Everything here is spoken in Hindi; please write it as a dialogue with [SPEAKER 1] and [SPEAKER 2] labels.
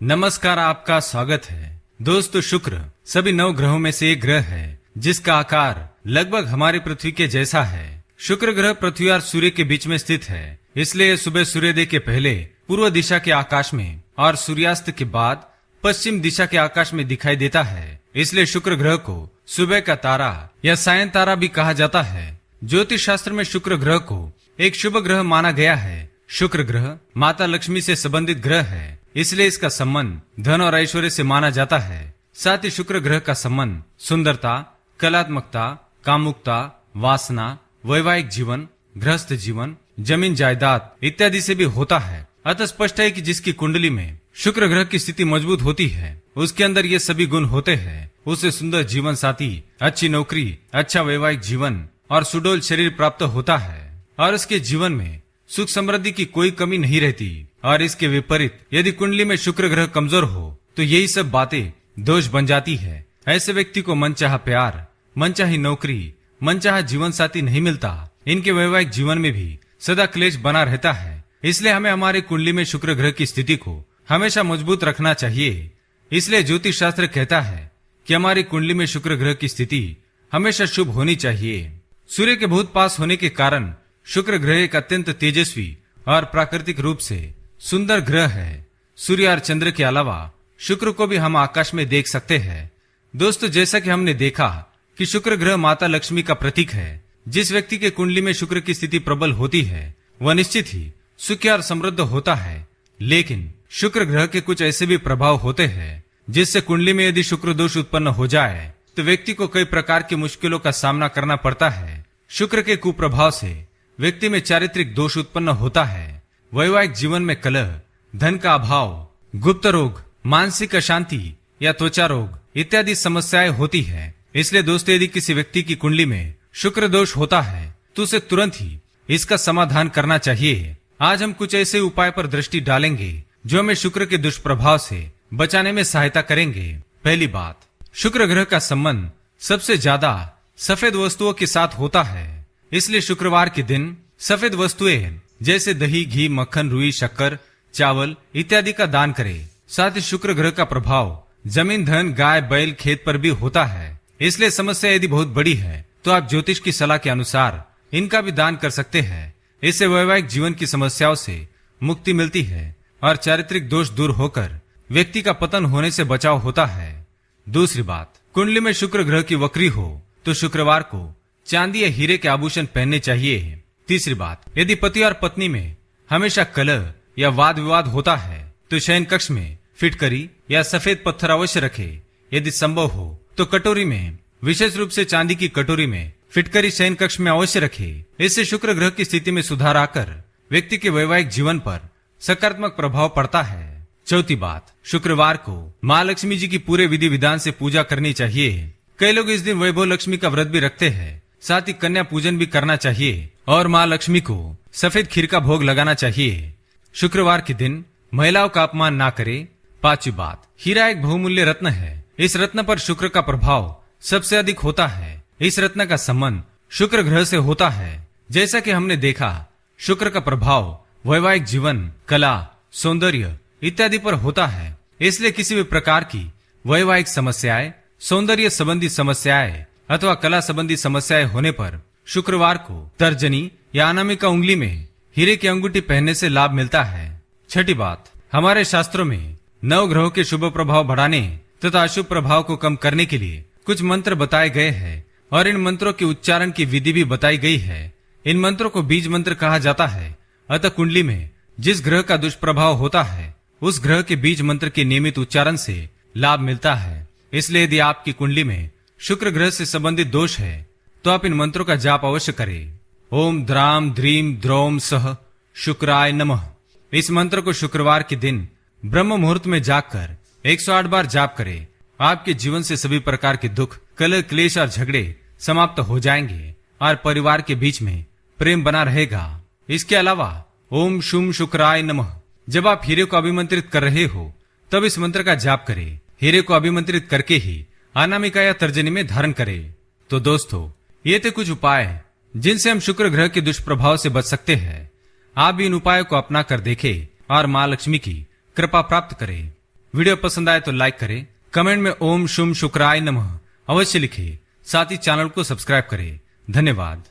[SPEAKER 1] नमस्कार, आपका स्वागत है। दोस्तों, शुक्र सभी 9 ग्रहों में से एक ग्रह है जिसका आकार लगभग हमारी पृथ्वी के जैसा है। शुक्र ग्रह पृथ्वी और सूर्य के बीच में स्थित है, इसलिए सुबह सूर्योदय के पहले पूर्व दिशा के आकाश में और सूर्यास्त के बाद पश्चिम दिशा के आकाश में दिखाई देता है। इसलिए शुक्र ग्रह को सुबह का तारा या सायं तारा भी कहा जाता है। ज्योतिष शास्त्र में शुक्र ग्रह को एक शुभ ग्रह माना गया है। शुक्र ग्रह माता लक्ष्मी से संबंधित ग्रह है, इसलिए इसका संबंध धन और ऐश्वर्य से माना जाता है। साथ ही शुक्र ग्रह का संबंध सुंदरता, कलात्मकता, कामुकता, वासना, वैवाहिक जीवन, गृहस्थ जीवन, जमीन जायदाद इत्यादि से भी होता है। अतः स्पष्ट है कि जिसकी कुंडली में शुक्र ग्रह की स्थिति मजबूत होती है, उसके अंदर ये सभी गुण होते हैं। उसे सुंदर जीवन साथी, अच्छी नौकरी, अच्छा वैवाहिक जीवन और सुडौल शरीर प्राप्त होता है और उसके जीवन में सुख समृद्धि की कोई कमी नहीं रहती। और इसके विपरीत यदि कुंडली में शुक्र ग्रह कमजोर हो तो यही सब बातें दोष बन जाती है। ऐसे व्यक्ति को मनचाहा प्यार, मनचाही नौकरी, मनचाहा जीवन साथी नहीं मिलता। इनके वैवाहिक जीवन में भी सदा क्लेश बना रहता है। इसलिए हमें हमारी कुंडली में शुक्र ग्रह की स्थिति को हमेशा मजबूत रखना चाहिए। इसलिए ज्योतिष शास्त्र कहता है कि हमारी कुंडली में शुक्र ग्रह की स्थिति हमेशा शुभ होनी चाहिए। सूर्य के बहुत पास होने के कारण शुक्र ग्रह एक अत्यंत तेजस्वी और प्राकृतिक रूप से सुंदर ग्रह है। सूर्य और चंद्र के अलावा शुक्र को भी हम आकाश में देख सकते हैं। दोस्तों, जैसा कि हमने देखा कि शुक्र ग्रह माता लक्ष्मी का प्रतीक है। जिस व्यक्ति के कुंडली में शुक्र की स्थिति प्रबल होती है वह निश्चित ही सुखी और समृद्ध होता है। लेकिन शुक्र ग्रह के कुछ ऐसे भी प्रभाव होते हैं जिससे कुंडली में यदि शुक्र दोष उत्पन्न हो जाए तो व्यक्ति को कई प्रकार की मुश्किलों का सामना करना पड़ता है। शुक्र के कुप्रभाव से व्यक्ति में चारित्रिक दोष उत्पन्न होता है। वैवाहिक जीवन में कलह, धन का अभाव, गुप्त रोग, मानसिक अशांति या त्वचा रोग इत्यादि समस्याएं होती है। इसलिए दोस्तों, यदि किसी व्यक्ति की कुंडली में शुक्र दोष होता है तो उसे तुरंत ही इसका समाधान करना चाहिए। आज हम कुछ ऐसे उपाय पर दृष्टि डालेंगे जो हमें शुक्र के दुष्प्रभाव से बचाने में सहायता करेंगे। पहली बात, शुक्र ग्रह का संबंध सबसे ज्यादा सफेद वस्तुओं के साथ होता है। इसलिए शुक्रवार के दिन सफेद वस्तुएं जैसे दही, घी, मक्खन, रुई, शक्कर, चावल इत्यादि का दान करें। साथ ही शुक्र ग्रह का प्रभाव जमीन, धन, गाय, बैल, खेत पर भी होता है। इसलिए समस्या यदि बहुत बड़ी है तो आप ज्योतिष की सलाह के अनुसार इनका भी दान कर सकते हैं। इससे वैवाहिक जीवन की समस्याओं से मुक्ति मिलती है और चारित्रिक दोष दूर होकर व्यक्ति का पतन होने से बचाव होता है। दूसरी बात, कुंडली में शुक्र ग्रह की वक्री हो तो शुक्रवार को चांदी या हीरे के आभूषण पहनने चाहिए। तीसरी बात, यदि पति और पत्नी में हमेशा कलह या वाद विवाद होता है तो शयन कक्ष में फिटकरी या सफेद पत्थर अवश्य रखे। यदि संभव हो तो कटोरी में, विशेष रूप से चांदी की कटोरी में फिटकरी शयन कक्ष में अवश्य रखे। इससे शुक्र ग्रह की स्थिति में सुधार आकर व्यक्ति के वैवाहिक जीवन पर सकारात्मक प्रभाव पड़ता है। चौथी बात, शुक्रवार को माँ लक्ष्मी जी की पूरे विधि विधान से पूजा करनी चाहिए। कई लोग इस दिन वैभव लक्ष्मी का व्रत भी रखते हैं। साथ ही कन्या पूजन भी करना चाहिए और माँ लक्ष्मी को सफेद खीर का भोग लगाना चाहिए। शुक्रवार के दिन महिलाओं का अपमान ना करे। पांचवी बात, हीरा एक बहुमूल्य रत्न है। इस रत्न पर शुक्र का प्रभाव सबसे अधिक होता है। इस रत्न का संबंध शुक्र ग्रह से होता है। जैसा कि हमने देखा, शुक्र का प्रभाव वैवाहिक जीवन, कला, सौंदर्य इत्यादि पर होता है। इसलिए किसी भी प्रकार की वैवाहिक समस्याएं, सौंदर्य संबंधी समस्याएं अथवा कला संबंधी समस्याएं होने पर शुक्रवार को तर्जनी या अनामिका उंगली में हीरे की अंगूठी पहनने से लाभ मिलता है। छठी बात, हमारे शास्त्रों में 9 ग्रहों के शुभ प्रभाव बढ़ाने तथा अशुभ प्रभाव को कम करने के लिए कुछ मंत्र बताए गए हैं और इन मंत्रों के उच्चारण की विधि भी बताई गई है। इन मंत्रों को बीज मंत्र कहा जाता है। अतः कुंडली में जिस ग्रह का दुष्प्रभाव होता है उस ग्रह के बीज मंत्र के नियमित उच्चारण से लाभ मिलता है। इसलिए यदि आपकी कुंडली में शुक्र ग्रह से संबंधित दोष है तो आप इन मंत्रों का जाप अवश्य करें। ओम द्राम द्रीम द्रौम सह शुक्राय नमः। इस मंत्र को शुक्रवार के दिन ब्रह्म मुहूर्त में जागकर 108 बार जाप करें। आपके जीवन से सभी प्रकार के दुख, कलह, क्लेश और झगड़े समाप्त हो जाएंगे और परिवार के बीच में प्रेम बना रहेगा। इसके अलावा ओम शुम शुक्राय नमः जब आप हीरे को अभिमंत्रित कर रहे हो तब इस मंत्र का जाप करें। हीरे को अभिमंत्रित करके ही अनामिका या तर्जनी में धारण करें। तो दोस्तों, ये थे कुछ उपाय जिनसे हम शुक्र ग्रह के दुष्प्रभाव से बच सकते हैं। आप भी इन उपायों को अपना कर देखें और माँ लक्ष्मी की कृपा प्राप्त करें। वीडियो पसंद आए तो लाइक करें, कमेंट में ओम शुम शुक्राय नमः अवश्य लिखें। साथ ही चैनल को सब्सक्राइब करें। धन्यवाद।